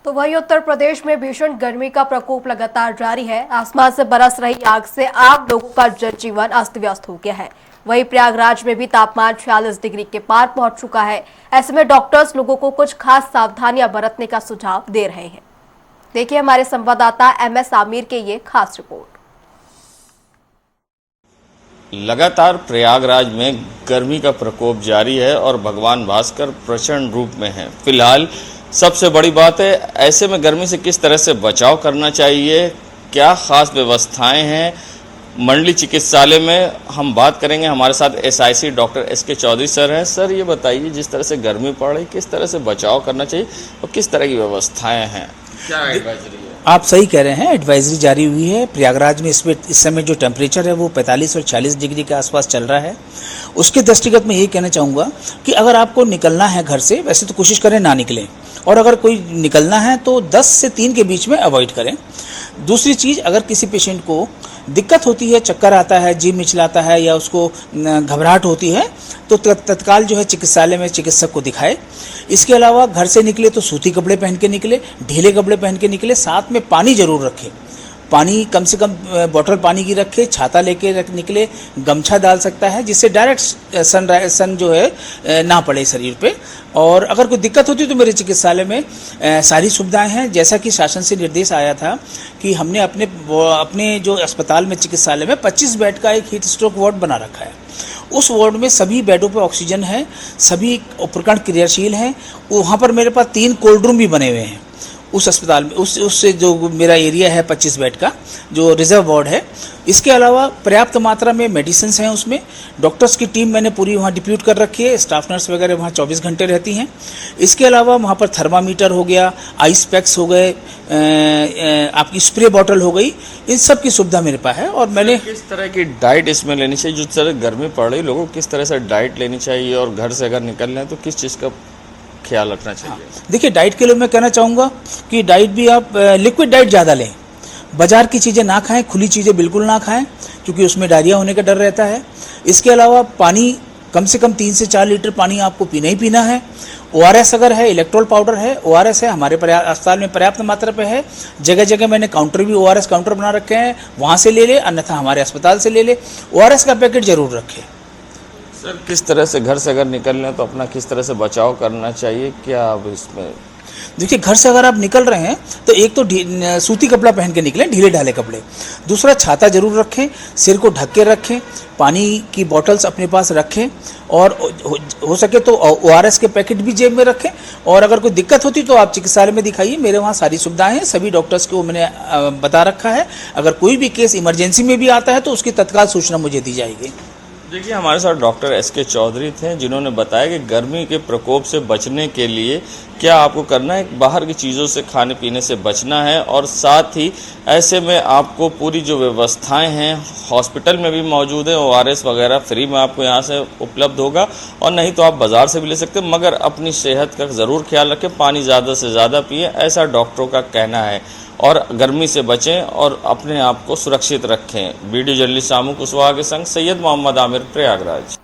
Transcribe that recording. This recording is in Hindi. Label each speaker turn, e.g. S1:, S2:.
S1: तो वहीं उत्तर प्रदेश में भीषण गर्मी का प्रकोप लगातार जारी है। आसमान से बरस रही आग से आम लोगों का जनजीवन अस्त व्यस्त हो गया है। वहीं प्रयागराज में भी तापमान 46 डिग्री के पार पहुंच चुका है। ऐसे में डॉक्टर्स लोगों को कुछ खास सावधानियां बरतने का सुझाव दे रहे हैं। देखिए हमारे संवाददाता MS आमिर के ये खास रिपोर्ट।
S2: लगातार प्रयागराज में गर्मी का प्रकोप जारी है और भगवान भास्कर प्रचंड रूप में है। फिलहाल सबसे बड़ी बात है, ऐसे में गर्मी से किस तरह से बचाव करना चाहिए, क्या खास व्यवस्थाएं हैं मंडली चिकित्सालय में, हम बात करेंगे। हमारे साथ SIC doctor SK Chaudhary sir हैं। सर ये बताइए, जिस तरह से गर्मी पड़ रही, किस तरह से बचाव करना चाहिए और किस तरह की व्यवस्थाएं हैं, क्या एडवाइजरी है?
S3: आप सही कह रहे हैं, एडवाइजरी जारी हुई है। प्रयागराज में इस समय जो टेम्परेचर है वो 45 और 40 डिग्री के आसपास चल रहा है। उसके दृष्टिगत मैं ये कहना चाहूँगा कि अगर आपको निकलना है घर से, वैसे तो कोशिश करें ना निकलें, और अगर कोई निकलना है तो 10 से 3 के बीच में अवॉइड करें। दूसरी चीज़, अगर किसी पेशेंट को दिक्कत होती है, चक्कर आता है, जी मिचलाता है या उसको घबराहट होती है, तो तत्काल जो है चिकित्सालय में चिकित्सक को दिखाए। इसके अलावा घर से निकले तो सूती कपड़े पहन के निकले, ढीले कपड़े पहन के निकले, साथ में पानी जरूर रखें। पानी कम से कम बॉटल पानी की रखे, छाता लेके निकले, गमछा डाल सकता है जिससे डायरेक्ट सन जो है ना पड़े शरीर पे। और अगर कोई दिक्कत होती है तो मेरे चिकित्सालय में सारी सुविधाएं हैं। जैसा कि शासन से निर्देश आया था कि हमने अपने जो अस्पताल में चिकित्सालय में 25 बेड का एक हीट स्ट्रोक वार्ड बना रखा है। उस वार्ड में सभी बेडों पर ऑक्सीजन है, सभी उपकरण क्रियाशील हैं। वहाँ पर मेरे पास 3 कोल्ड रूम भी बने हुए हैं उस अस्पताल में, उससे जो मेरा एरिया है 25 बेड का जो रिजर्व वार्ड है। इसके अलावा पर्याप्त मात्रा में मेडिसिन्स हैं उसमें। डॉक्टर्स की टीम मैंने पूरी वहाँ डिप्यूट कर रखी है, स्टाफ नर्स वगैरह वहाँ 24 घंटे रहती हैं। इसके अलावा वहाँ पर थर्मामीटर हो गया, आइस पैक्स हो गए, आपकी स्प्रे बॉटल हो गई, इन सब की सुविधा मेरे पास है। और मैंने
S2: किस तरह की डाइट इसमें लेनी चाहिए, जिस तरह गर्मी पड़ रही, लोगों को किस तरह से डाइट लेनी चाहिए, और घर से अगर निकल रहे हैं तो किस चीज़ का ख्याल रखना चाहिए?
S3: देखिए, डाइट के लिए मैं कहना चाहूँगा कि डाइट भी आप लिक्विड डाइट ज़्यादा लें। बाजार की चीज़ें ना खाएं, खुली चीज़ें बिल्कुल ना खाएं क्योंकि उसमें डायरिया होने का डर रहता है। इसके अलावा पानी कम से कम 3 से 4 लीटर पानी आपको पीना ही पीना है। ORS अगर है, इलेक्ट्रोल पाउडर है, ORS है, हमारे अस्पताल में पर्याप्त मात्रा पे है। जगह जगह मैंने काउंटर भी ORS काउंटर बना रखे हैं, वहाँ से ले ले, अन्यथा हमारे अस्पताल से ले ले। ORS का पैकेट जरूर रखें।
S2: सर, किस तरह से घर से अगर निकल रहे हैं तो अपना किस तरह से बचाव करना चाहिए, क्या अब इसमें?
S3: देखिए, घर से अगर आप निकल रहे हैं तो एक तो सूती कपड़ा पहन के निकलें, ढीले ढाले कपड़े। दूसरा, छाता जरूर रखें, सिर को ढक के रखें, पानी की बॉटल्स अपने पास रखें, और हो सके तो ORS के पैकेट भी जेब में रखें। और अगर कोई दिक्कत होती तो आप चिकित्सालय में दिखाइए, मेरे वहाँ सारी सुविधाएं हैं, सभी डॉक्टर्स को मैंने बता रखा है। अगर कोई भी केस इमरजेंसी में भी आता है तो उसकी तत्काल सूचना मुझे दी जाएगी।
S2: देखिए, हमारे साथ डॉक्टर SK चौधरी थे, जिन्होंने बताया कि गर्मी के प्रकोप से बचने के लिए क्या आपको करना है, बाहर की चीज़ों से, खाने पीने से बचना है, और साथ ही ऐसे में आपको पूरी जो व्यवस्थाएं हैं हॉस्पिटल में भी मौजूद है। ORS वगैरह फ्री में आपको यहाँ से उपलब्ध होगा, और नहीं तो आप बाज़ार से भी ले सकते हैं, मगर अपनी सेहत का ज़रूर ख्याल रखें, पानी ज़्यादा से ज़्यादा पिए, ऐसा डॉक्टरों का कहना है। और गर्मी से बचें और अपने आप को सुरक्षित रखें। वीडियो जर्नलिस्ट शामू कुशवाहा के संग सैयद मोहम्मद आमिर, प्रयागराज।